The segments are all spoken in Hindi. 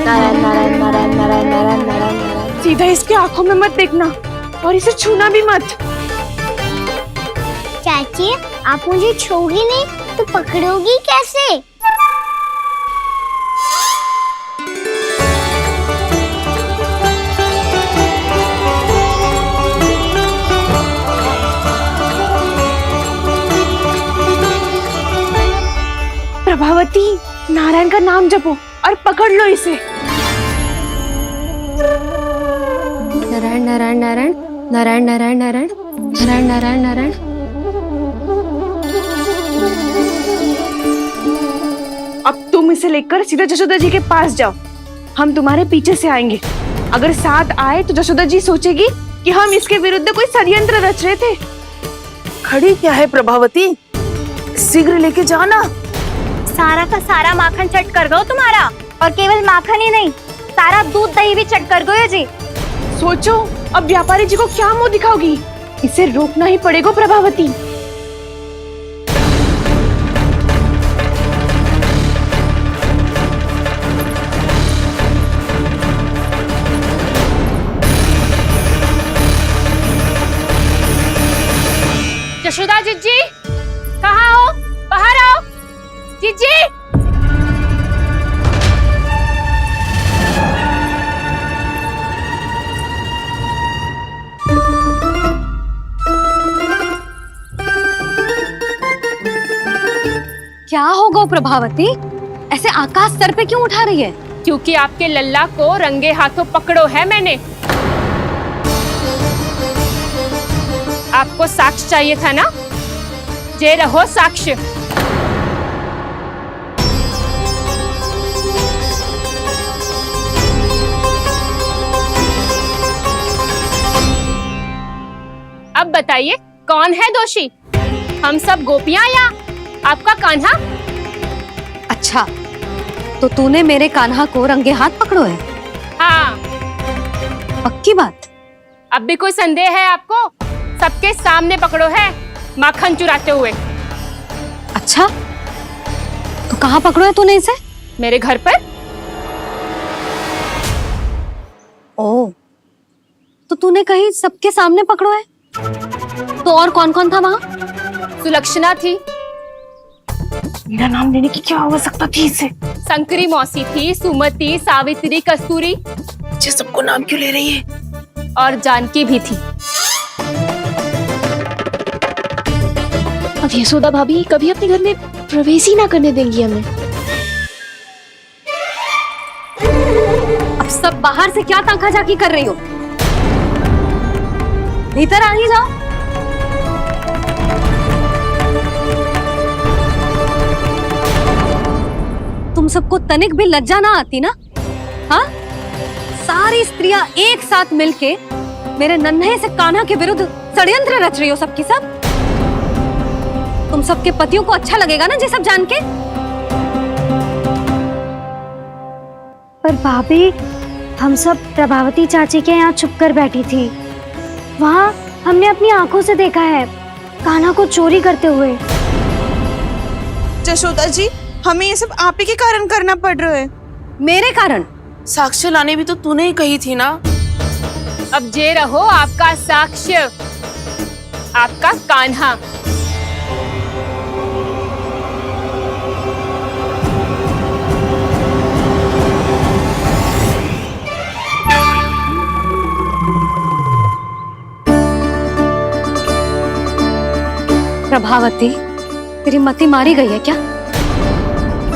नारायण नारायण नारायण नारायण नारायण नारायण नारायण। सीधा इसके आंखों में मत देखना और इसे छूना भी मत। चाची, आप मुझे छोड़ोगी नहीं तो पकड़ोगी कैसे? प्रभावती, नारायण का नाम जपो और पकड़ लो इसे। नारायण नारायण नारायण नारायण नारायण नारायण नारायण नारायण नारायण। अब तुम इसे लेकर सीधा जशोदा जी के पास जाओ, हम तुम्हारे पीछे से आएंगे। अगर साथ आए तो जशोदा जी सोचेगी कि हम इसके विरुद्ध कोई षड्यंत्र रच रहे थे। खड़ी क्या है प्रभावती, शीघ्र लेके जाना। सारा का सारा माखन चट कर गयो तुम्हारा, और केवल माखन ही नहीं, सारा दूध दही भी चट कर गयो जी। सोचो अब व्यापारी जी को क्या मुंह दिखाओगी। इसे रोकना ही पड़ेगा प्रभावती। जशोदा जीजी, कहाँ हो? बाहर आओ जीजी। क्या होगा प्रभावती, ऐसे आकाश सर पे क्यों उठा रही है? क्योंकि आपके लल्ला को रंगे हाथों पकड़ो है मैंने। आपको साक्ष्य चाहिए था ना, जे रहो साक्ष्य। अब बताइए कौन है दोषी, हम सब गोपियां या आपका कान्हा? अच्छा, तो तूने मेरे कान्हा को रंगे हाथ पकड़ो है? हाँ। पक्की बात? अब भी कोई संदेह है आपको? सबके सामने पकड़ो है, माखन चुराते हुए। अच्छा, तो कहाँ पकड़ो है तूने इसे? मेरे घर पर। ओ, तो तूने कहीं सबके सामने पकड़ो है? तो और कौन कौन था वहाँ? सुलक्षणा थी। मेरा नाम लेने की क्या आवश्यकता थी इसे? शंकरी मौसी थी, सुमति, सावित्री, कस्तूरी। ये सबको नाम क्यों ले रही है? और जानकी भी थी। अब यशोदा भाभी कभी अपने घर में प्रवेश ही ना करने देंगी हमें। अब सब बाहर से क्या ताका झाकी कर रही हो? भीतर आ ही जाओ। तुम सबको तनिक भी लज्जा ना आती ना? हाँ, सारी स्त्रियां एक साथ मिलके मेरे नन्हे से कान्हा के विरुद्ध षड्यंत्र रच रही हो सबकी सब। तुम सबके पतियों को अच्छा लगेगा ना ये सब जान के? पर भाभी, हम सब प्रभावती चाची के यहाँ छुप कर बैठी थी। वहाँ हमने अपनी आंखों से देखा है कान्हा को चोरी करते हुए। जशोदा जी, हमें ये सब आप ही के कारण करना पड़ रहा है। मेरे कारण? साक्ष्य लाने भी तो तूने ही कही थी ना। अब जे रहो आपका साक्ष्य, आपका कान्हा। प्रभावती, तेरी मति मारी गई है क्या?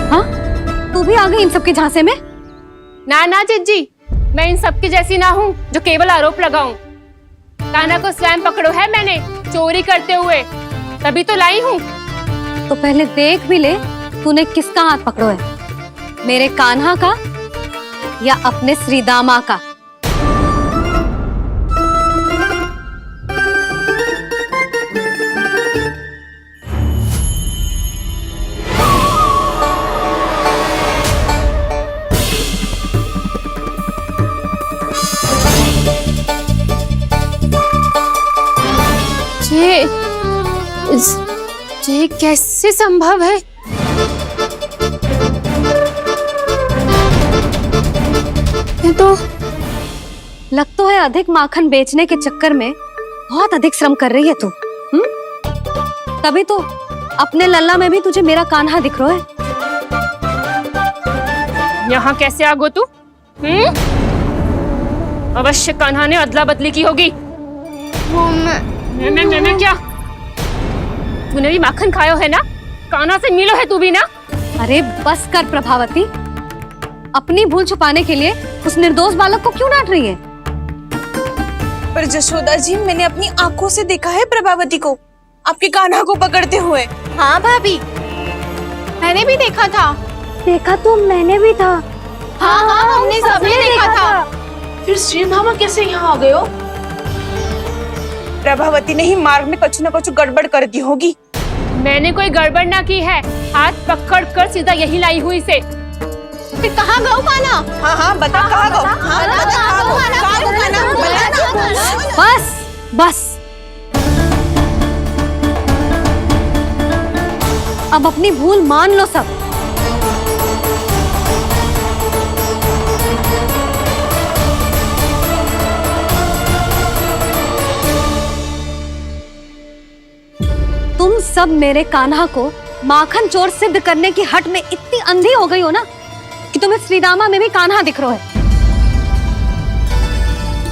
हाँ, तू भी आ गई इन सबके झांसे में? ना ना जीजी, मैं इन सबकी जैसी ना हूँ जो केवल आरोप लगाऊं। कान्हा को स्वयं पकड़ो है मैंने, चोरी करते हुए, तभी तो लाई हूँ। तो पहले देख भी ले तूने किसका हाथ पकड़ो है, मेरे कान्हा का या अपने श्रीदामा का? ये कैसे संभव है? ये तो लग तो है अधिक माखन बेचने के चक्कर में बहुत अधिक श्रम कर रही है तू। तभी तो अपने लल्ला में भी तुझे मेरा कान्हा दिख रहा है। यहाँ कैसे आ गो तू? अवश्य कान्हा ने अदला बदली की होगी। वो मैं क्या? तूने भी माखन खायो है ना? कान्हा से मिलो है तू भी ना? अरे बस कर प्रभावती, अपनी भूल छुपाने के लिए उस निर्दोष बालक को क्यों डांट रही है? पर जशोदा जी, मैंने अपनी आंखों से देखा है प्रभावती को आपके कान्हा को पकड़ते हुए। हाँ भाभी, मैंने भी देखा था। देखा तो मैंने भी था। हाँ हमने सबने देखा था। फिर श्रीधामा कैसे यहाँ आ गए हो? प्रभावती ने ही मार्ग में कुछ न कुछ गड़बड़ कर दी होगी। मैंने कोई गड़बड़ ना की है, हाथ पकड़ कर सीधा यही लाई हुई से। फिर कहाँ गौ कान्हा? हाँ बता कहाँ गो? हाँ बता कहाँ गो? बस बस, अब अपनी भूल मान लो सब। तुम सब मेरे कान्हा को माखन चोर सिद्ध करने की हट में इतनी अंधी हो गई हो ना कि तुम्हें श्रीदामा में भी कान्हा दिख रहा है।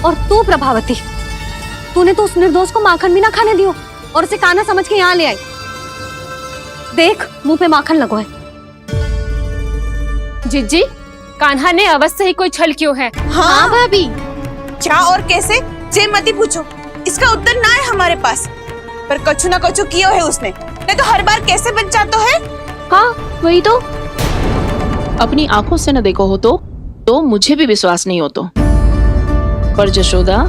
और तू प्रभावती, तूने तो उस निर्दोष को माखन भी ना खाने दियो और उसे कान्हा समझ के यहाँ ले आई। देख, मुंह पे माखन लगो है। जिज्जी, कान्हा ने अवश्य ही कोई छल क्यों है। हाँ भाभी, क्या और कैसे? जे मती पूछो, इसका उत्तर ना है हमारे पास। पर कछु ना कछु किया है उसने, नहीं तो हर बार कैसे बच जाता है। हाँ वही तो। अपनी आंखों से न देखो हो तो मुझे भी विश्वास नहीं हो तो। पर जशोदा,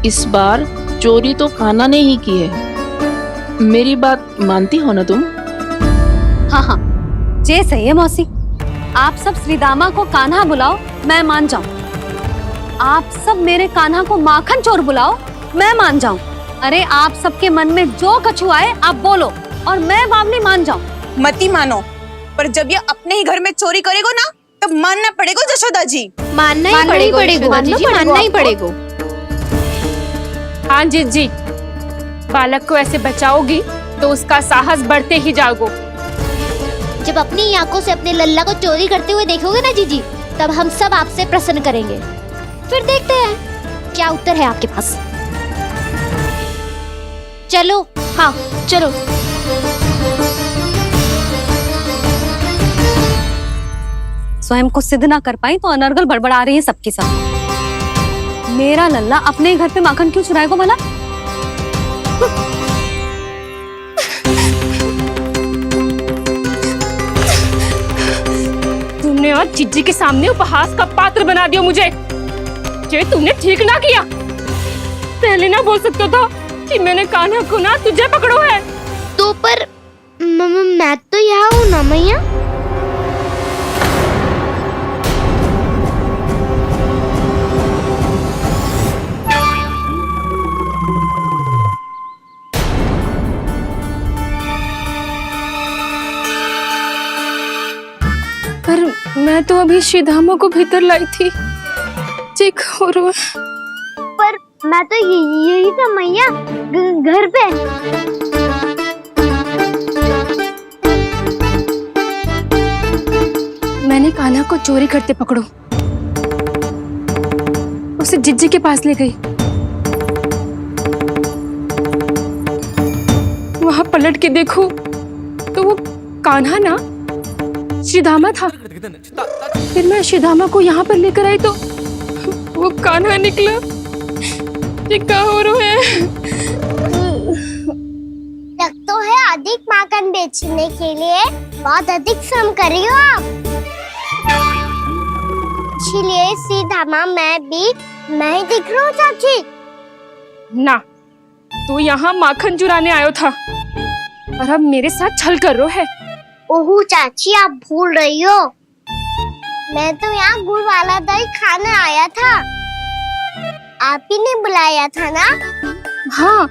इस बार चोरी तो कान्हा ने ही की है। मेरी बात मानती हो ना तुम? हाँ, जे सही है मौसी। आप सब श्रीदामा को कान्हा बुलाओ, मैं मान जाऊं। आप सब मेरे कान्हा को माखन चोर बुलाओ, मैं मान जाऊं। अरे आप सबके मन में जो कछु आए आप बोलो और मैं बावली मान जाऊं। मती मानो, पर जब ये अपने ही घर में चोरी करेगो ना, तब मानना पड़ेगा जशोदा जी। मानना ही पड़ेगा, मानना ही पड़ेगा। हाँ जिज्जी, बालक को ऐसे बचाओगी तो उसका साहस बढ़ते ही जाओगे। जब अपनी आंखों से अपने लल्ला को चोरी करते हुए देखोगे ना जीजी, तब हम सब आपसे प्रसन्न करेंगे। फिर देखते हैं क्या उत्तर है आपके पास। चलो। हाँ चलो। स्वयं को सिद्ध ना कर पाई तो अनर्गल बड़बड़ा रही है सबके साथ। मेरा लल्ला अपने ही घर पे माखन क्यों चुराएगा भला? तुमने आज जिज्जी के सामने उपहास का पात्र बना दिया मुझे। ये तुमने ठीक ना किया। पहले ना बोल सकता था कि मैंने कान्हा को ना तुझे पकड़ो है। तो पर मैं तो यहाँ हूँ ना मैया। पर मैं तो अभी श्रीधामा को भीतर लाई थी। चेक हो रहा है। पर मैं तो यही था मैया, घर पे। मैंने कान्हा को चोरी करते पकड़ो, उसे जिज्जी के पास ले गई। वहां पलट के देखो तो वो कान्हा ना श्रीधामा था। फिर मैं श्रीधामा को यहाँ पर लेकर आई तो वो कान्हा निकला। ये क्या हो रहा है? लग तो है अधिक माखन बेचने के लिए बहुत अधिक श्रम कर रही हो आप। इसलिए सीधामा मैं ही दिख रहा हूँ चाची। ना, तू यहाँ माखन चुराने आयो था और अब मेरे साथ छल कर रहा है। ओह चाची, आप भूल रही हो, मैं तो यहाँ गुड़ वाला दही खाने आया था। आप ही ने बुलाया था ना? हाँ,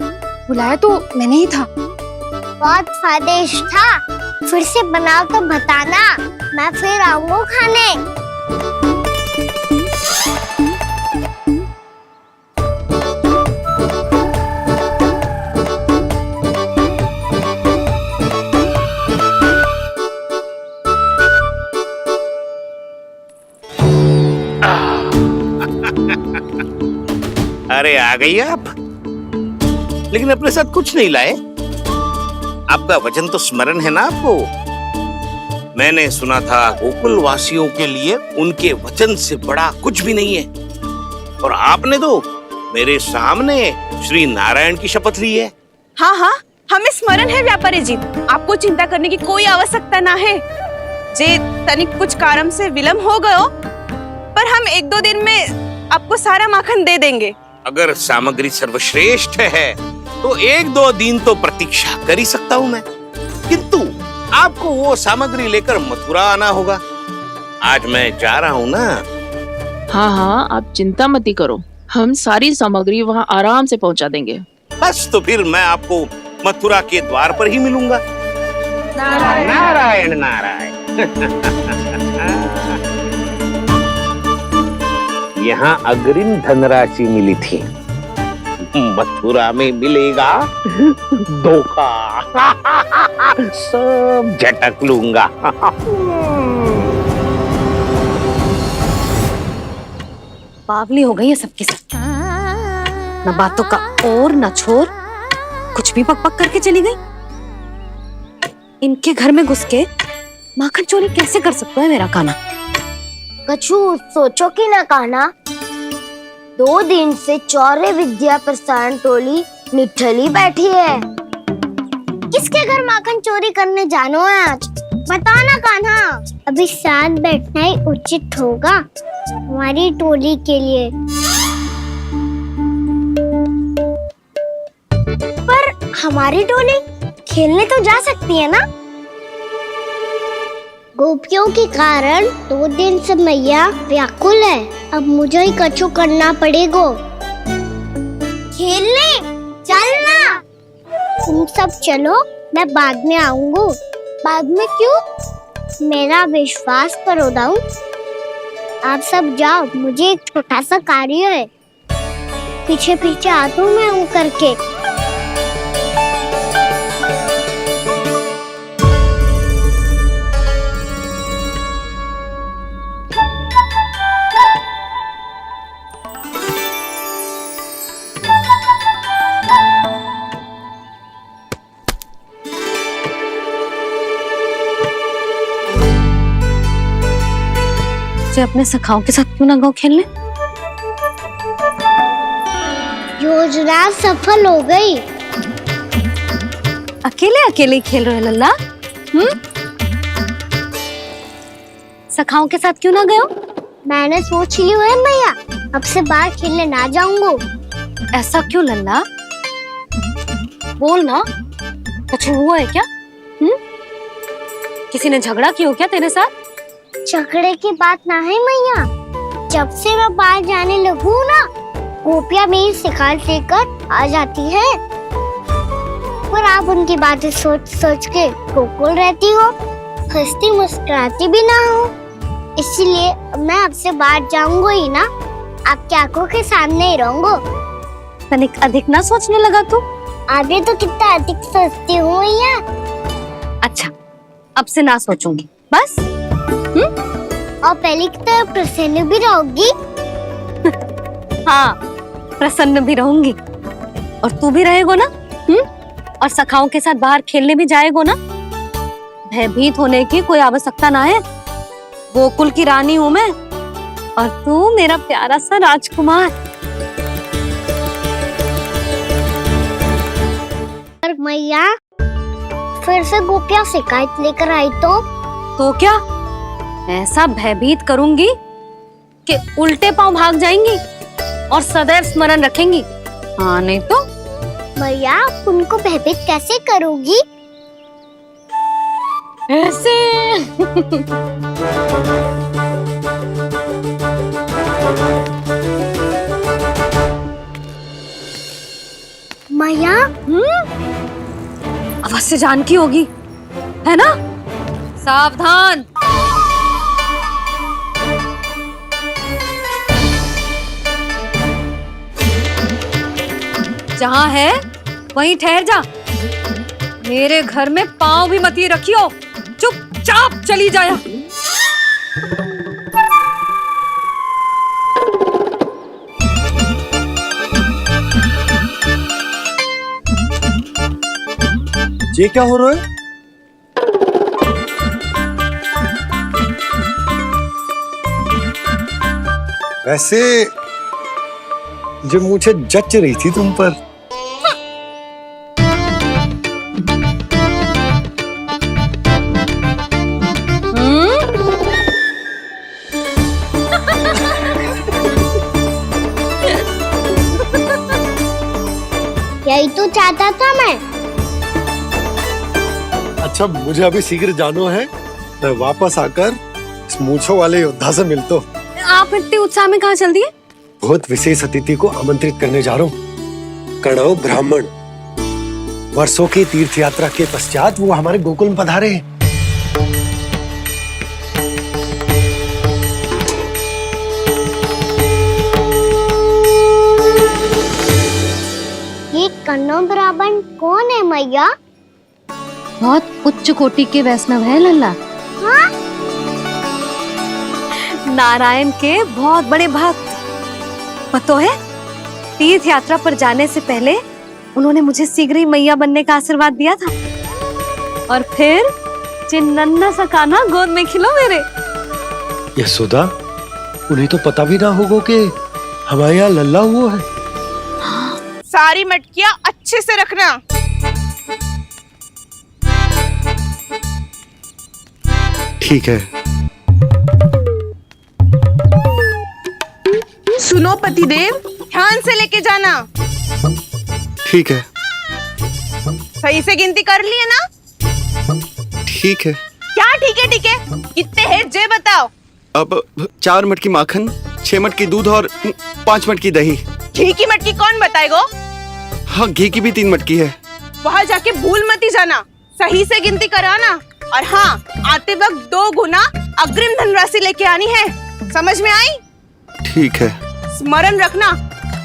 बुलाया तो मैंने ही था। बहुत स्वादिष्ट था। फिर से बनाओ तो बताना, मैं फिर आऊंगा खाने। अरे आ गई आप, लेकिन अपने साथ कुछ नहीं लाए। आपका वचन तो स्मरण है ना आपको? मैंने सुना था गोकुल वासियों के लिए उनके वचन से बड़ा कुछ भी नहीं है, और आपने तो मेरे सामने श्री नारायण की शपथ ली है। हाँ हाँ, हमें स्मरण है व्यापारी जी, आपको चिंता करने की कोई आवश्यकता ना है। जे तनिक कुछ कारण से विलंब हो गयो, पर हम 1-2 दिन में आपको सारा माखन दे देंगे। अगर सामग्री सर्वश्रेष्ठ है तो 1-2 दिन तो प्रतीक्षा कर ही सकता हूँ मैं, किंतु आपको वो सामग्री लेकर मथुरा आना होगा। आज मैं जा रहा हूँ ना। हाँ हाँ, आप चिंता मत करो, हम सारी सामग्री वहाँ आराम से पहुँचा देंगे। बस तो फिर मैं आपको मथुरा के द्वार पर ही मिलूंगा। नारायण नारायण। यहाँ अग्रिम धनराशि मिली थी, मथुरा में मिलेगा धोखा। सब झटक लूंगा। बावली हो गई है सबकी सब, न बातों का और न छोर, कुछ भी पक पक करके चली गई। इनके घर में घुस के माखन चोरी कैसे कर सकता है मेरा कान्हा? कछु सोचो कि ना कान्हा, 2 दिन से चौर्य विद्या प्रसारण टोली निठली बैठी है। किसके घर माखन चोरी करने जानो है आज? बता ना कान्हा। अभी साथ बैठना ही उचित होगा हमारी टोली के लिए। पर हमारी टोली खेलने तो जा सकती है ना? गोपियों के कारण 2 दिन से मैया व्याकुल है, अब मुझे ही कछु करना पड़ेगा। खेलने चलना। तुम सब चलो, मैं बाद में आऊंगा। बाद में क्यों? मेरा विश्वास करो दाऊ। आप सब जाओ, मुझे एक छोटा सा कार्य है। पीछे पीछे आता हूँ मैं हूँ करके। अपने सखाओं के साथ क्यों ना गाँव खेलने? योजना सफल हो गई। अकेले अकेले खेल रहे लल्ला? सखाओं के साथ क्यों ना गए हो? मैंने सोच लिया है मैया, अब से बाहर खेलने ना जाऊंगा। ऐसा क्यों लल्ला? बोल ना, कुछ हुआ है क्या? किसी ने झगड़ा किया हो क्या तेरे साथ? झगड़े की बात ना है मैया, जब से मैं बाहर जाने लगू ना, गोपियां मेरी शिकायत लेकर आ जाती है। पर आप उनकी बातें सोच सोच के गोकुल रहती हो, हंसती मुस्कुराती भी ना हो। इसलिए मैं आपसे बाहर जाऊंगा ही ना, आपकी आंखों के सामने ही रहूंगा। तनिक अधिक ना सोचने लगा तू? आगे तो कितना अधिक सोचती हूँ मैया। अच्छा, अब से ना सोचूंगी बस। और पहले की तरह प्रसन्न भी रहोगी? हाँ, प्रसन्न भी रहूंगी। और तू भी रहेगो ना? और सखाओं के साथ बाहर खेलने भी जाएगो ना? भयभीत होने की कोई आवश्यकता ना है। गोकुल की रानी हूँ मैं, और तू मेरा प्यारा सा राजकुमार। पर मैया, फिर से गोपियां शिकायत लेकर आई तो क्या ऐसा भयभीत करूंगी कि उल्टे पांव भाग जाएंगी और सदैव स्मरण रखेंगी? हाँ नहीं तो? मैया, उनको भयभीत कैसे करोगी? ऐसे। मैया, अवश्य जानकी होगी, है ना? सावधान। जहाँ है वहीं ठहर जा। मेरे घर में पाँव भी मत ही रखियो, चुपचाप चली जाया। ये क्या हो रहा है? वैसे जो मुझे जच रही थी तुम पर। यही तो चाहता था मैं। अच्छा मुझे अभी शीघ्र जाना है, मैं वापस आकर इस मूंछों वाले योद्धा से मिलता हूँ। आप इतने उत्साह में कहाँ चल दिए? बहुत विशेष अतिथि को आमंत्रित करने जा रहा हूँ। कणव ब्राह्मण वर्षों की तीर्थ यात्रा के पश्चात वो हमारे गोकुल में पधारे हैं। ये कन्नौ ब्राह्मण कौन है मैया? बहुत उच्च कोटि के वैष्णव है लल्ला। हाँ? नारायण के बहुत बड़े भक्त। पता है, तीर्थ यात्रा पर जाने से पहले उन्होंने मुझे शीघ्र ही मैया बनने का आशीर्वाद दिया था। और फिर चिन्नन्ना सा कान्हा गोद में खिलो मेरे। यशोदा, उन्हें तो पता भी ना होगा कि हमारे यहाँ लल्ला हुआ है। सारी मटकियां अच्छे से रखना। ठीक है। सुनो पतिदेव, ध्यान से लेके जाना। ठीक है। सही से गिनती कर लिए ना? ठीक है। क्या ठीक है ठीक है? कितने हैं जे बताओ। अब 4 मटकी माखन, 6 मटकी दूध और 5 मटकी दही। घी की मटकी कौन बताएगा? हाँ, घी की भी 3 मटकी है। वहाँ जाके भूल मती जाना, सही से गिनती कराना। और हाँ, आते वक्त 2 गुना अग्रिम धनराशि लेके आनी है। समझ में आई? ठीक है। स्मरण रखना,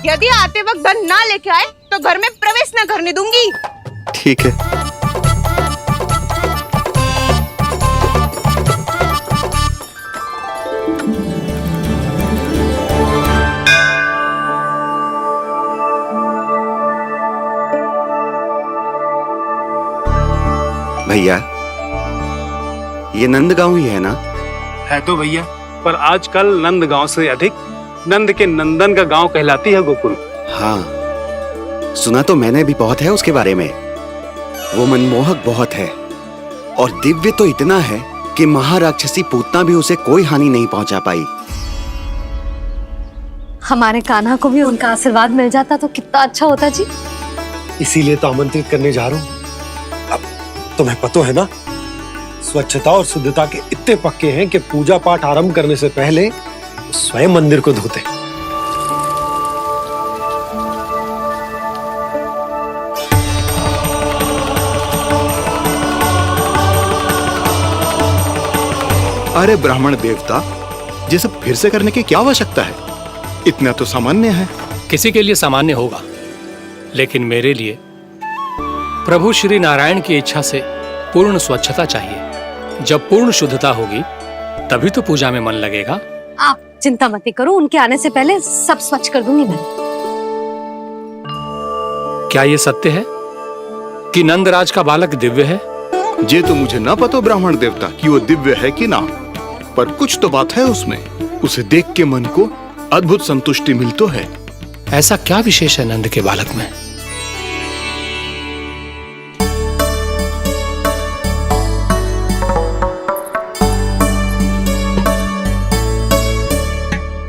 यदि आते वक्त धन ना लेके आए तो घर में प्रवेश ना करने दूंगी। ठीक है। भैया, ये नंदगांव ही है ना? है तो भैया, पर आजकल नंदगांव से अधिक नंद के नंदन का गांव कहलाती है गोकुल। हाँ, सुना तो मैंने भी बहुत है उसके बारे में। वो मनमोहक बहुत है और दिव्य तो इतना है कि महाराक्षसी पूतना भी उसे कोई हानि नहीं पहुंचा पाई। हमारे कान्हा को भी उनका आशीर्वाद मिल जाता तो कितना अच्छा होता जी। इसीलिए तो आमंत्रित करने जा रहा हूँ। अब तुम्हें पता है ना, स्वच्छता और शुद्धता के इतने पक्के हैं कि पूजा पाठ आरंभ करने से पहले स्वयं मंदिर को धोते। अरे ब्राह्मण देवता, ये सब फिर से करने की क्या आवश्यकता है? इतना तो सामान्य है। किसी के लिए सामान्य होगा, लेकिन मेरे लिए प्रभु श्री नारायण की इच्छा से पूर्ण स्वच्छता चाहिए। जब पूर्ण शुद्धता होगी तभी तो पूजा में मन लगेगा। आप चिंता मत करो, उनके आने से पहले सब स्वच्छ कर दूंगी मैं। क्या ये सत्य है कि नंदराज का बालक दिव्य है? ये तो मुझे ना पता ब्राह्मण देवता कि वो दिव्य है कि ना, पर कुछ तो बात है उसमें। उसे देख के मन को अद्भुत संतुष्टि मिलती है। ऐसा क्या विशेष है नंद के बालक में?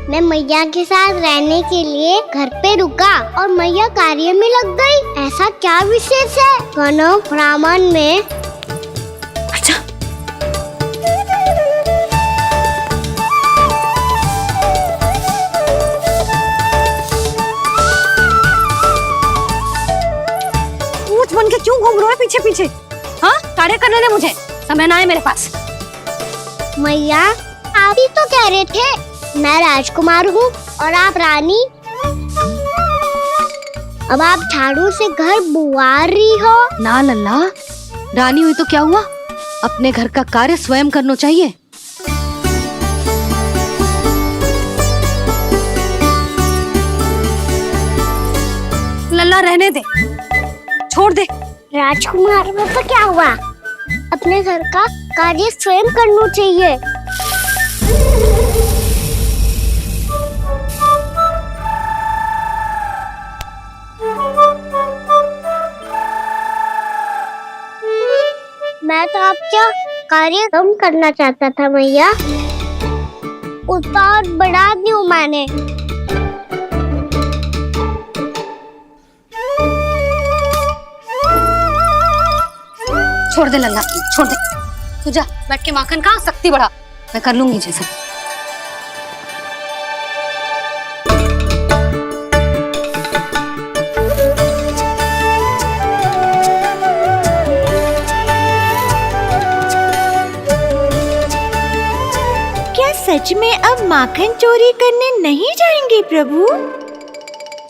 मैं मैया के साथ रहने के लिए घर पे रुका और मैया कार्य में लग गई। ऐसा क्या विशेष है कन्नौ ब्राह्मण में? अच्छा, ऊंट बन के क्यों घूम रहा है पीछे पीछे? हाँ, कार्य करने दे मुझे, समय ना है मेरे पास। मैया, आप ही तो कह रहे थे मैं राजकुमार हूँ और आप रानी। अब आप झाड़ू से घर बुआ रही हो। ना लल्ला, रानी हुई तो क्या हुआ, अपने घर का कार्य स्वयं करना चाहिए। लल्ला रहने दे, छोड़ दे, राजकुमार पापा क्या हुआ? अपने घर का कार्य स्वयं करना चाहिए। मैं तो आपका कार्य कम करना चाहता था मैया, उतना और बढ़ा दूं मैंने। छोड़ दे लल्ला, छोड़ दे। तू जा बैठ के माखन खा, शक्ति बढ़ा, मैं कर लूंगी जैसे। क्या सच में अब माखन चोरी करने नहीं जाएंगे प्रभु?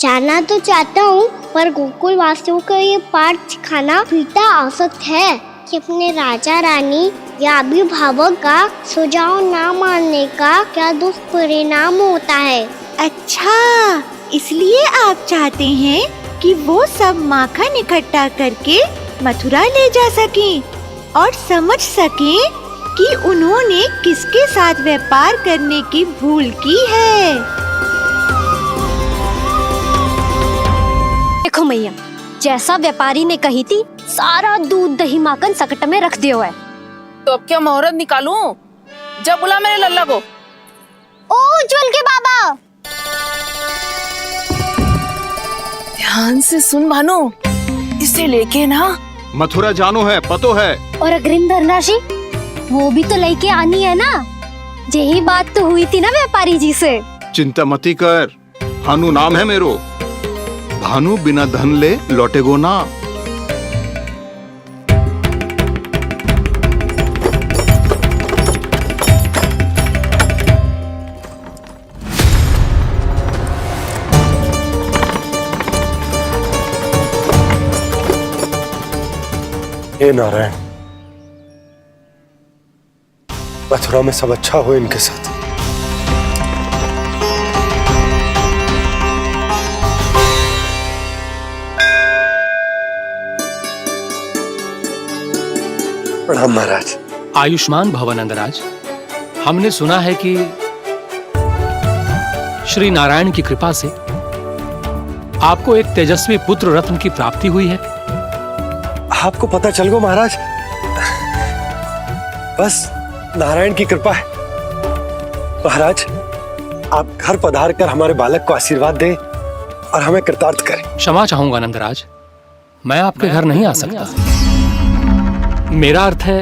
जाना तो चाहता हूँ, पर गोकुल वासियों को ये पाठ सिखाना पिता आवश्यक है कि अपने राजा रानी या अभिभावक का सुझाव ना मानने का क्या दुष्परिणाम होता है। अच्छा, इसलिए आप चाहते हैं कि वो सब माखन इकट्ठा करके मथुरा ले जा सकें और समझ सकें कि उन्होंने किसके साथ व्यापार करने की भूल की है। देखो मैया, जैसा व्यापारी ने कही थी, सारा दूध दही माखन सकट में रख दिया है। तो अब क्या मुहूर्त निकालूं? जब बुला मेरे लल्ला को। ओ उज्जवल के बाबा, ध्यान से सुन भानु, इसे लेके ना मथुरा जानो है, पतो है। और अग्रिम धनराशि वो भी तो लेके आनी है ना। यही बात तो हुई थी ना व्यापारी जी से। चिंता मती कर, भानु नाम है मेरो। भानु बिना धन ले लौटेगो ना। हे नारायण, मथुरा में सब अच्छा हो इनके साथ। प्रणाम महाराज। आयुष्मान भव नंदराज। हमने सुना है कि श्री नारायण की कृपा से आपको एक तेजस्वी पुत्र रत्न की प्राप्ति हुई है। आपको पता चल गो महाराज, बस नारायण की कृपा है। महाराज, आप घर पधार कर हमारे बालक को आशीर्वाद दें और हमें कृतार्थ करें। क्षमा चाहूंगा नंदराज, मैं आपके घर नहीं आ सकता। मेरा अर्थ है,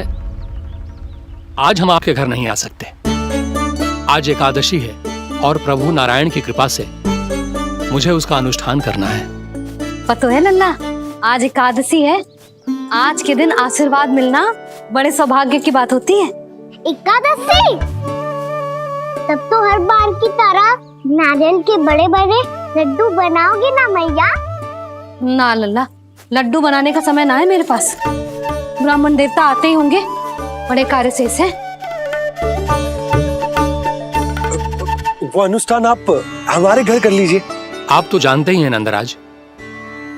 आज हम आपके घर नहीं आ सकते। आज एकादशी है और प्रभु नारायण की कृपा से मुझे उसका अनुष्ठान करना है। पतो है लल्ला, आज एकादशी है। आज के दिन आशीर्वाद मिलना बड़े सौभाग्य की बात होती है। एकादशी, तब तो हर बार की तरह नारियल के बड़े बड़े लड्डू बनाओगे ना मैया? ना लल्ला, लड्डू बनाने का समय ना है मेरे पास। ब्राह्मण देवता आते ही होंगे, बड़े कार्य शेष है। वो अनुष्ठान आप हमारे घर कर लीजिए। आप तो जानते ही हैं नंदराज,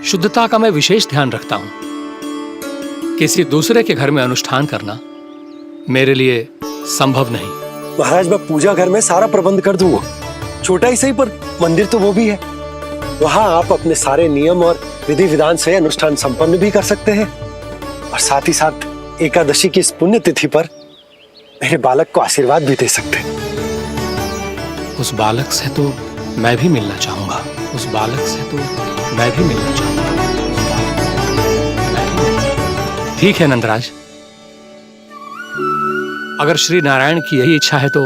शुद्धता का मैं विशेष ध्यान रखता हूं। किसी दूसरे के घर में अनुष्ठान करना मेरे लिए संभव नहीं। महाराज, मैं पूजा घर में सारा प्रबंध कर दूंगा। छोटा ही सही, पर मंदिर तो वो भी है। वहां आप अपने सारे नियम और विधि विधान से अनुष्ठान संपन्न भी कर सकते हैं और साथ ही साथ एकादशी की इस पुण्य तिथि पर मेरे बालक को आशीर्वाद भी दे सकते हैं। उस बालक से तो मैं भी मिलना चाहूंगा। उस बालक से तो मैं भी मिलना चाहूंगा। ठीक है नंदराज, अगर श्री नारायण की यही इच्छा है तो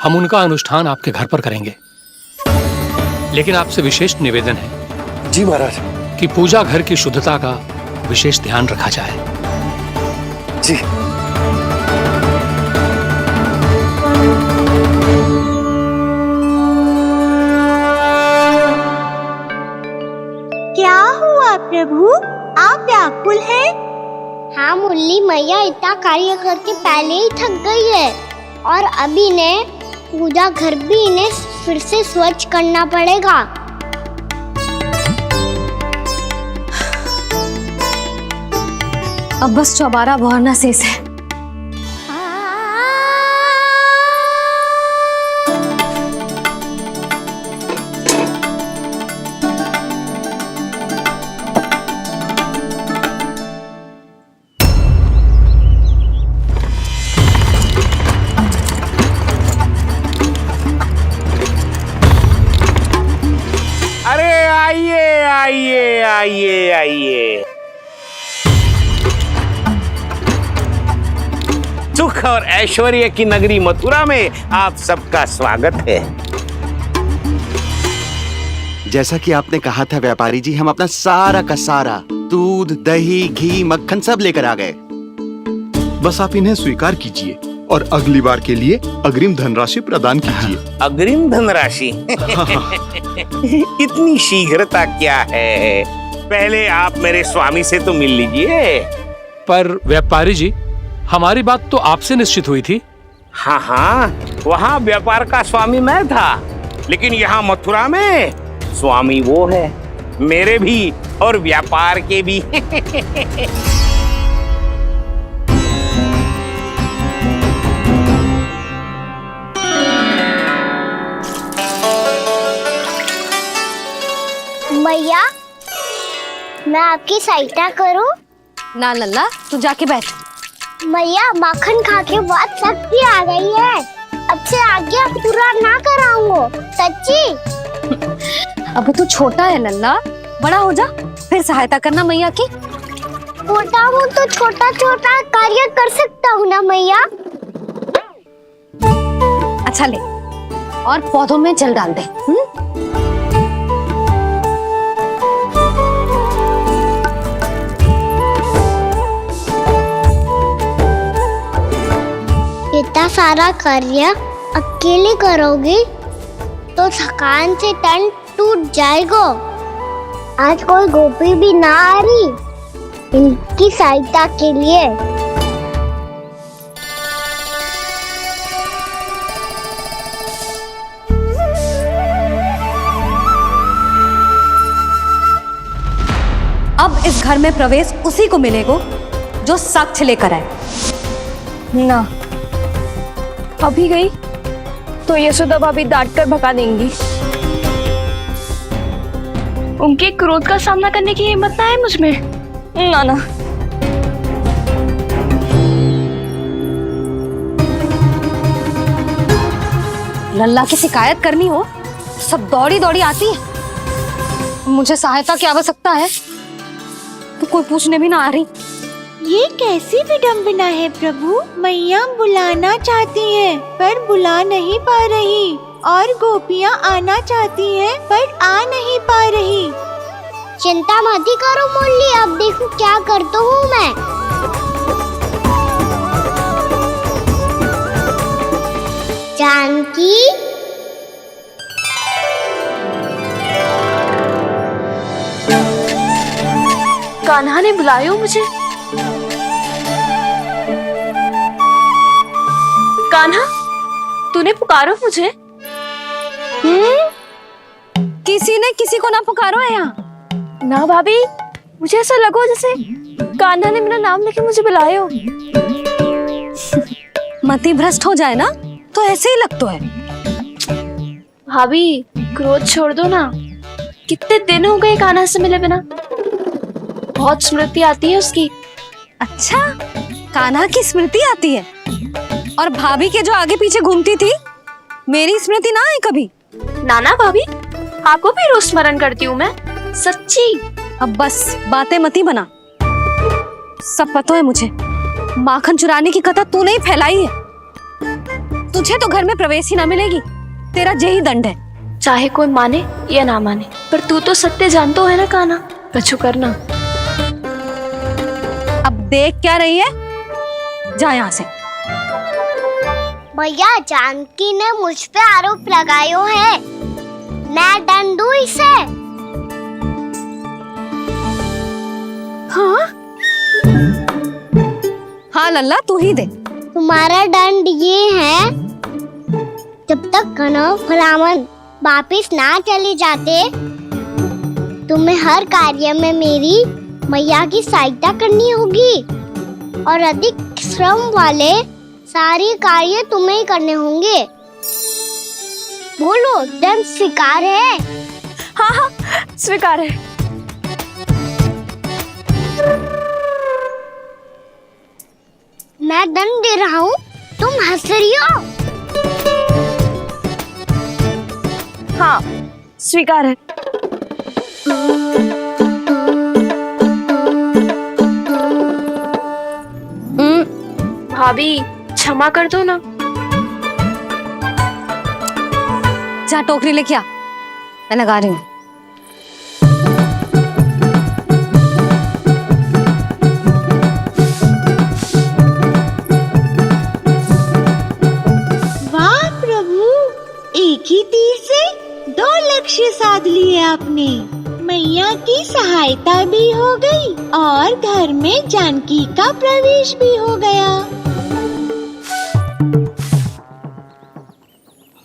हम उनका अनुष्ठान आपके घर पर करेंगे। लेकिन आपसे विशेष निवेदन है जी महाराज, कि पूजा घर की शुद्धता का विशेष ध्यान रखा जाए। जी। क्या हुआ प्रभु, आप व्याकुल हैं? हाँ मुरली मैया, इतना कार्य करके पहले ही थक गई है और अभी ने पूजा घर भी इन्हें फिर से स्वच्छ करना पड़ेगा। अब बस चौबारा बहरना शेष है। अरे आइए आइए आइए आइए, सुख और ऐश्वर्य की नगरी मथुरा में आप सबका स्वागत है। जैसा कि आपने कहा था व्यापारी जी, हम अपना सारा का सारा दूध, दही, घी, मक्खन सब लेकर आ गए। बस आप इन्हें स्वीकार कीजिए और अगली बार के लिए अग्रिम धनराशि प्रदान कीजिए। अग्रिम धनराशि? इतनी शीघ्रता क्या है? पहले आप मेरे स्वामी से तो मिल लीजिए। पर व्यापारी जी, हमारी बात तो आपसे निश्चित हुई थी। हाँ हाँ, वहाँ व्यापार का स्वामी मैं था, लेकिन यहाँ मथुरा में स्वामी वो है, मेरे भी और व्यापार के भी। मैया, मैं आपकी सहायता करूं? ना लल्ला, तू जाके बैठ। मैया, माखन खा के बहुत शक्ति आ गई है। अब से आगे आप पूरा ना कराऊंगा, सच्ची। अब तू छोटा है लल्ला, बड़ा हो जा फिर सहायता करना मैया की। छोटा हूँ तो छोटा छोटा कार्य कर सकता हूँ ना मैया। अच्छा ले, और पौधों में जल डाल दे। इतना सारा कार्य अकेले करोगी तो थकान से तन टूट जाएगा। आज कोई गोपी भी ना आ रही इनकी सहायता के लिए। अब इस घर में प्रवेश उसी को मिलेगा जो साक्ष्य लेकर आए। ना, अभी गई तो यशोदा भाभी डांट कर भगा देंगी। उनके क्रोध का सामना करने की हिम्मत ना है मुझ में। ना ना, लल्ला की शिकायत करनी हो सब दौड़ी दौड़ी आती है। मुझे सहायता की आवश्यकता है तो कोई पूछने भी ना आ रही। ये कैसी विडंबना है प्रभु। मैया बुलाना चाहती हैं पर बुला नहीं पा रही, और गोपियाँ आना चाहती हैं पर आ नहीं पा रही। चिंता मत ही करो मुरली, अब देखो क्या करता हूँ मैं। जानकी, कान्हा ने बुलाया मुझे। कान्हा, तूने पुकारो मुझे? किसी ने किसी को ना पुकारो है यहाँ। ना भाभी, मुझे ऐसा लगो जैसे कान्हा ने मेरा नाम लेके मुझे बुलायो। मति भ्रष्ट हो जाए ना तो ऐसे ही लगता है। भाभी, क्रोध छोड़ दो ना। कितने दिन हो गए कान्हा से मिले बिना। बहुत स्मृति आती है उसकी। अच्छा, कान्हा की स्मृति आती है? और भाभी के जो आगे पीछे घूमती थी, मेरी स्मृति ना आई कभी? नाना भाभी, आपको भी रोज स्मरण करती हूँ मैं, सच्ची। अब बस बातें मत ही बना। सब पता है मुझे, माखन चुराने की कथा तूने ही फैलाई है। तुझे तो घर में प्रवेश ही ना मिलेगी, तेरा यही दंड है। चाहे कोई माने या ना माने, पर तू तो सत्य जानता है ना कान्हा। कछु करना। अब देख क्या रही है, जा यहाँ से। भैया, जानकी ने मुझ पे आरोप लगायो है, मैं दंड दूं इसे। हाँ हाँ लल्ला, तू ही दे। तुम्हारा दंड ये है, जब तक कनव फलावन वापिस ना चले जाते, तुम्हें हर कार्य में मेरी मैया की सहायता करनी होगी। और अधिक श्रम वाले सारे कार्य तुम्हें ही करने होंगे। बोलो, दंड स्वीकार है? हाँ हाँ, स्वीकार है। मैं दंड दे रहा हूँ, तुम हंस रही हो? हाँ, स्वीकार है। भाभी क्षमा कर दो ना। जा टोकरी लेके आ, मैं लगा रही हूँ। वाह प्रभु, एक ही तीर से 2 लक्ष्य साध लिए आपने। मैया की सहायता भी हो गई और घर में जानकी का प्रवेश भी हो गया।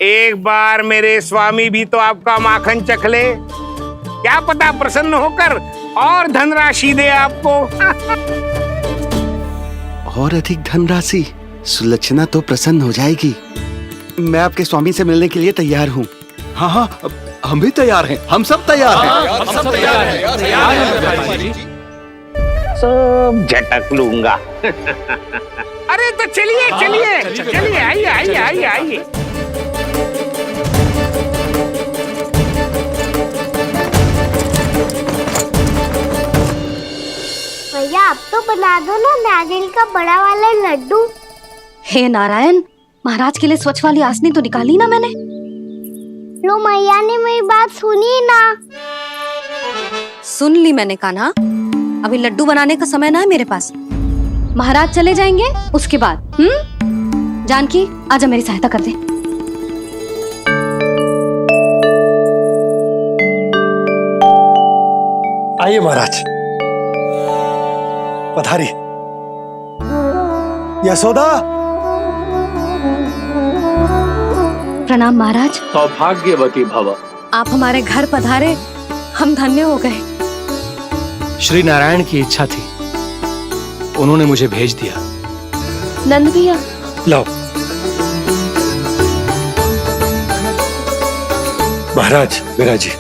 एक बार मेरे स्वामी भी तो आपका माखन चख ले, क्या पता प्रसन्न होकर और धनराशि दे आपको। और अधिक धनराशि? सुलक्षणा तो प्रसन्न हो जाएगी। मैं आपके स्वामी से मिलने के लिए तैयार हूँ। हाँ हाँ, हम भी तैयार हैं, हम सब तैयार हैं। हम सब तैयार हैं। सब झटक लूंगा। अरे तो चलिए चलिए चलिए, आइए आइए आइए आइए। भैया, आप तो बना दो ना नारियल का बड़ा वाला लड्डू। हे नारायण, महाराज के लिए स्वच्छ वाली आसनी तो निकाली ना मैंने। लो, मैया ने मेरी बात सुनी ना। सुन ली मैंने कान्हा, अभी लड्डू बनाने का समय ना है मेरे पास। महाराज चले जाएंगे उसके बाद। जानकी, आजा मेरी सहायता कर दे। आइए महाराज, पधारी। यशोदा। प्रणाम महाराज। सौभाग्यवती भव। आप हमारे घर पधारे, हम धन्य हो गए। श्री नारायण की इच्छा थी, उन्होंने मुझे भेज दिया। नंद भैया, लाओ। महाराज, मेरा जी।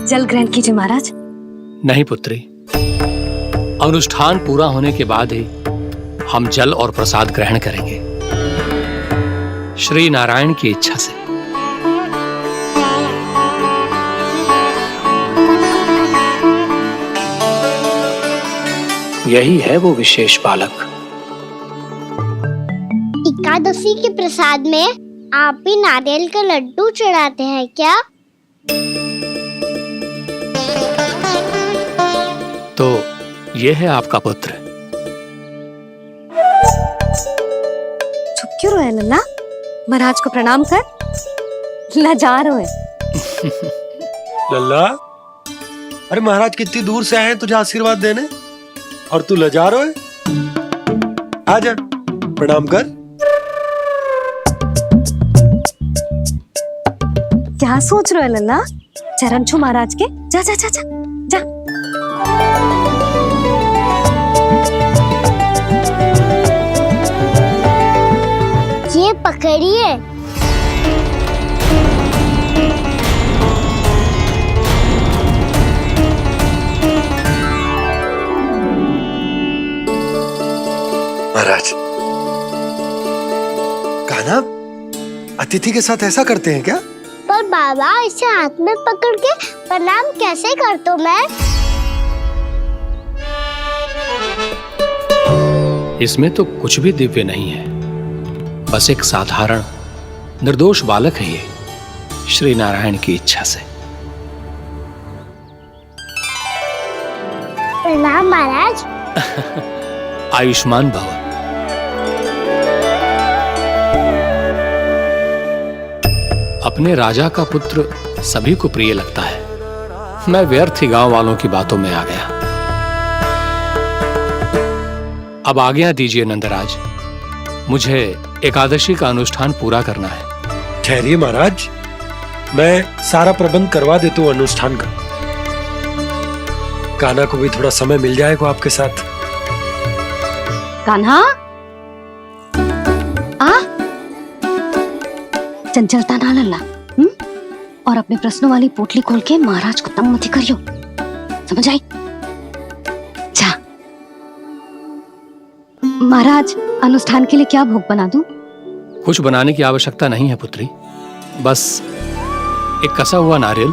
जल ग्रहण कीजिए महाराज। नहीं पुत्री, अनुष्ठान पूरा होने के बाद ही हम जल और प्रसाद ग्रहण करेंगे, श्री नारायण की इच्छा से। यही है वो विशेष बालक। एकादशी के प्रसाद में आप भी नारियल का लड्डू चढ़ाते हैं क्या? तो ये है आपका पुत्र। चुप क्यों रहे लल्ला? महाराज को प्रणाम कर। लजा रहे। लल्ला, अरे महाराज कितनी दूर से आए हैं तुझे आशीर्वाद देने, और तू लजा रहा है? आजा, प्रणाम कर। क्या सोच रहे हो लल्ला? चरण छू महाराज के। जा जा जा जा जा। ये पकड़िए। महाराज, कान्हा अतिथि के साथ ऐसा करते हैं क्या? पर बाबा, इसे हाथ में पकड़ के प्रणाम कैसे करता हूँ मैं? इसमें तो कुछ भी दिव्य नहीं है, बस एक साधारण निर्दोष बालक है ये, श्री नारायण की इच्छा से। प्रणाम महाराज। आयुष्मान भव। अपने राजा का पुत्र सभी को प्रिय लगता है। मैं व्यर्थ ही गांव वालों की बातों में आ गया। अब आज्ञा दीजिए नंदराज, मुझे एकादशी का अनुष्ठान पूरा करना है। ठहरिए महाराज, मैं सारा प्रबंध करवा देता हूँ अनुष्ठान का। कान्हा को भी थोड़ा समय मिल जाएगा आपके साथ। कान्हा, आ चंचलता ना लल्ला, और अपने प्रश्नों वाली पोटली खोल के महाराज को तंग मत करियो, समझ आई? जा महाराज, अनुष्ठान के लिए क्या भोग बना दूं? कुछ बनाने की आवश्यकता नहीं है पुत्री, बस एक कसा हुआ नारियल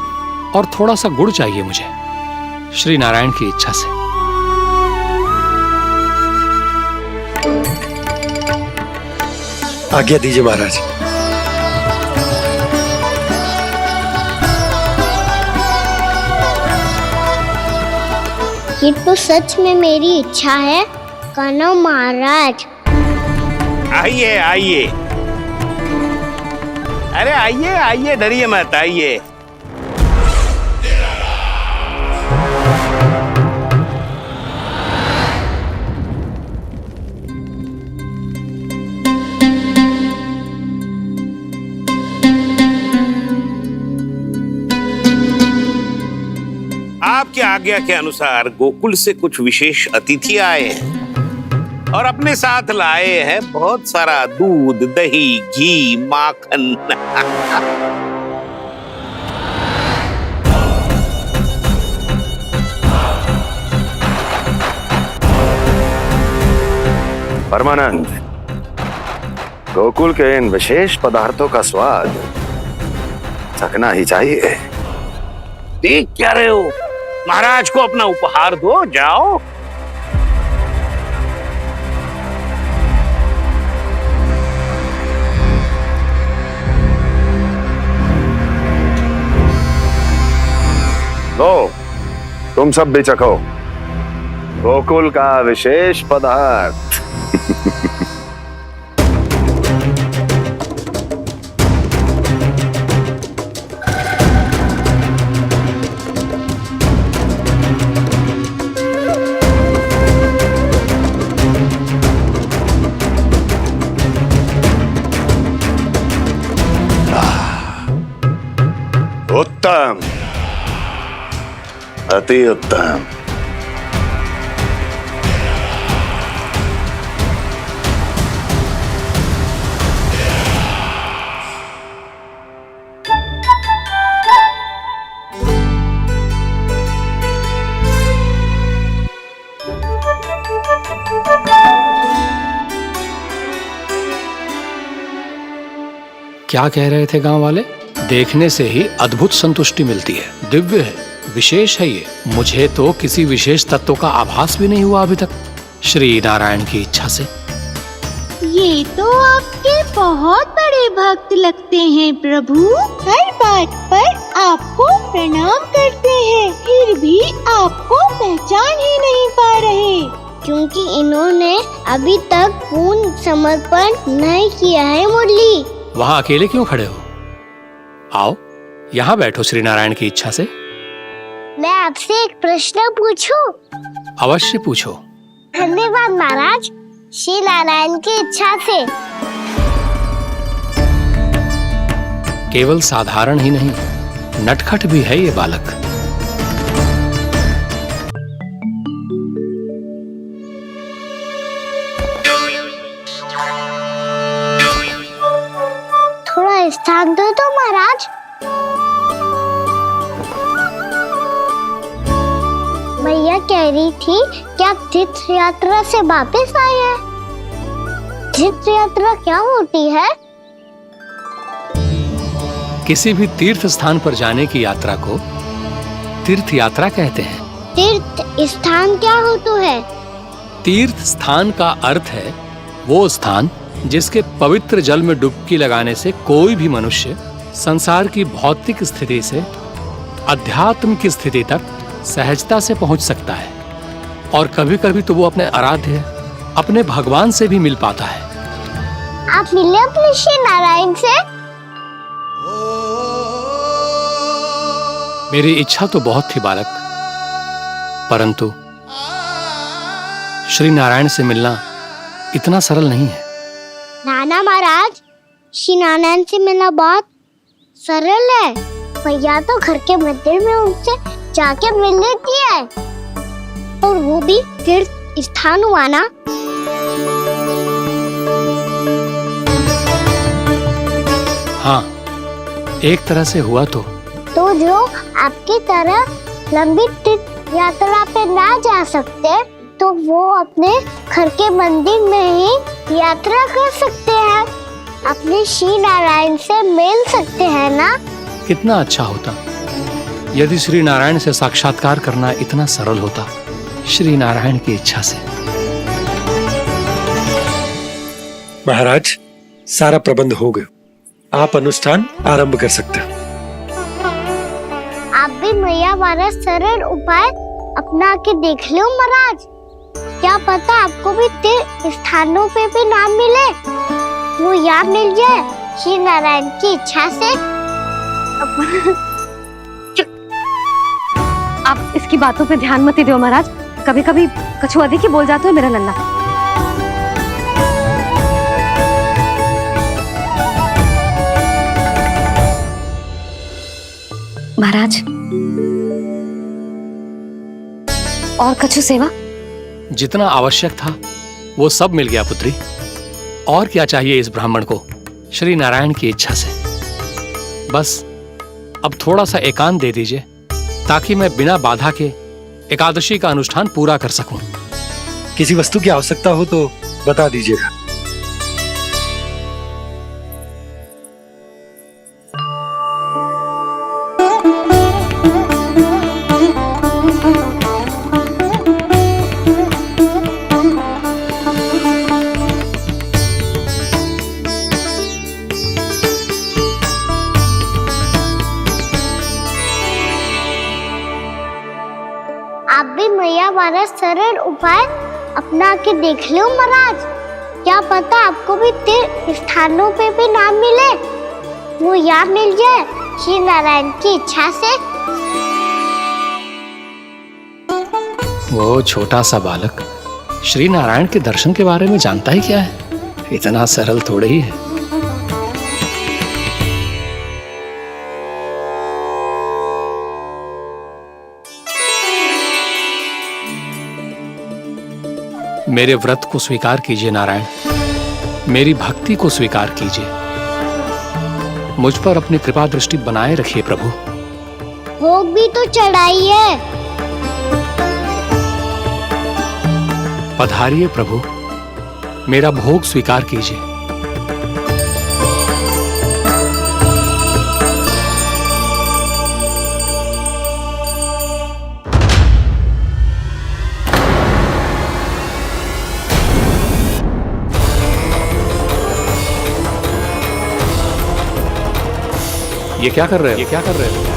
और थोड़ा सा गुड़ चाहिए मुझे, श्री नारायण की इच्छा से। आज्ञा दीजिए महाराज। ये तो सच में मेरी इच्छा है कान्हा महाराज। आइए आइए, अरे आइए आइए, डरिए मत, आइए। आपकी आज्ञा के अनुसार गोकुल से कुछ विशेष अतिथि आए हैं और अपने साथ लाए हैं बहुत सारा दूध, दही, घी, माखन। परमानंद, गोकुल के इन विशेष पदार्थों का स्वाद चखना ही चाहिए। देख क्या रहे हो? महाराज को अपना उपहार दो, जाओ। लो, तुम सब भी चखो गोकुल का विशेष पदार्थ। उत्तम, अति उत्तम। क्या कह रहे थे गांव वाले? देखने से ही अद्भुत संतुष्टि मिलती है, दिव्य है, विशेष है ये। मुझे तो किसी विशेष तत्व का आभास भी नहीं हुआ अभी तक, श्री नारायण की इच्छा से। ये तो आपके बहुत बड़े भक्त लगते हैं प्रभु। हर बात पर आपको प्रणाम करते हैं, फिर भी आपको पहचान ही नहीं पा रहे। क्योंकि इन्होंने अभी तक पूर्ण समर्पण नहीं किया है मुरली। वहाँ अकेले क्यों खड़े हो? आओ यहाँ बैठो श्री नारायण की इच्छा से। मैं आपसे एक प्रश्न पूछूं? अवश्य पूछो। धन्यवाद महाराज, श्री नारायण की इच्छा से। केवल साधारण ही नहीं, नटखट भी है ये बालक। थोड़ा स्थान दो तो महाराज। मैया कह रही थी कि आप तीर्थ यात्रा से वापस आए हैं। तीर्थ यात्रा क्या होती है? किसी भी तीर्थ स्थान पर जाने की यात्रा को तीर्थ यात्रा कहते हैं। तीर्थ स्थान क्या होता है? तीर्थ स्थान का अर्थ है वो स्थान जिसके पवित्र जल में डुबकी लगाने से कोई भी मनुष्य संसार की भौतिक स्थिति से अध्यात्म की स्थिति तक सहजता से पहुंच सकता है, और कभी कभी तो वो अपने आराध्य, अपने भगवान से भी मिल पाता है। आप मिले अपने श्री नारायण से? मेरी इच्छा तो बहुत थी बालक, परंतु श्री नारायण से मिलना इतना सरल नहीं है। नाना महाराज, श्री नारायण से मिलना बहुत सरल है। भैया तो घर के मंदिर में उनसे जाके मिल लेती है, और वो भी तीर्थ स्थान हुआ ना। एक तरह से हुआ तो जो आपकी तरह लंबी तीर्थ यात्रा पे ना जा सकते तो वो अपने घर के मंदिर में ही यात्रा कर सकते हैं, अपने श्री नारायण से मिल सकते हैं ना। कितना अच्छा होता यदि श्री नारायण से साक्षात्कार करना इतना सरल होता, श्री नारायण की इच्छा से। महाराज, सारा प्रबंध हो गया, आप अनुष्ठान आरंभ कर सकते हैं। आप भी मैया वाला सरल उपाय अपना के देख लो महाराज, क्या पता आपको भी तीर्थ स्थानों पे भी नाम मिले, वो याद मिल जाए श्री नारायण की इच्छा से। आप इसकी बातों पे ध्यान मत दो महाराज, कभी कभी कछुआ देखी बोल जाते हो मेरा नन्ना। महाराज, और कछु सेवा? जितना आवश्यक था वो सब मिल गया पुत्री। और क्या चाहिए इस ब्राह्मण को श्री नारायण की इच्छा से? बस अब थोड़ा सा एकांत दे दीजिए ताकि मैं बिना बाधा के एकादशी का अनुष्ठान पूरा कर सकूं। किसी वस्तु की आवश्यकता हो तो बता दीजिएगा। आप भी मैया वाला सरल उपाय अपना के देख लो महाराज, क्या पता आपको भी तीर्थ स्थानों पे भी नाम मिले, वो याद मिल जाए श्री नारायण की इच्छा से। वो छोटा सा बालक श्री नारायण के दर्शन के बारे में जानता ही क्या है? इतना सरल थोड़े ही है। मेरे व्रत को स्वीकार कीजिए नारायण, मेरी भक्ति को स्वीकार कीजिए, मुझ पर अपनी कृपा दृष्टि बनाए रखिए प्रभु। भोग भी तो चढ़ाइए। पधारिए प्रभु, मेरा भोग स्वीकार कीजिए। ये क्या कर रहे हो?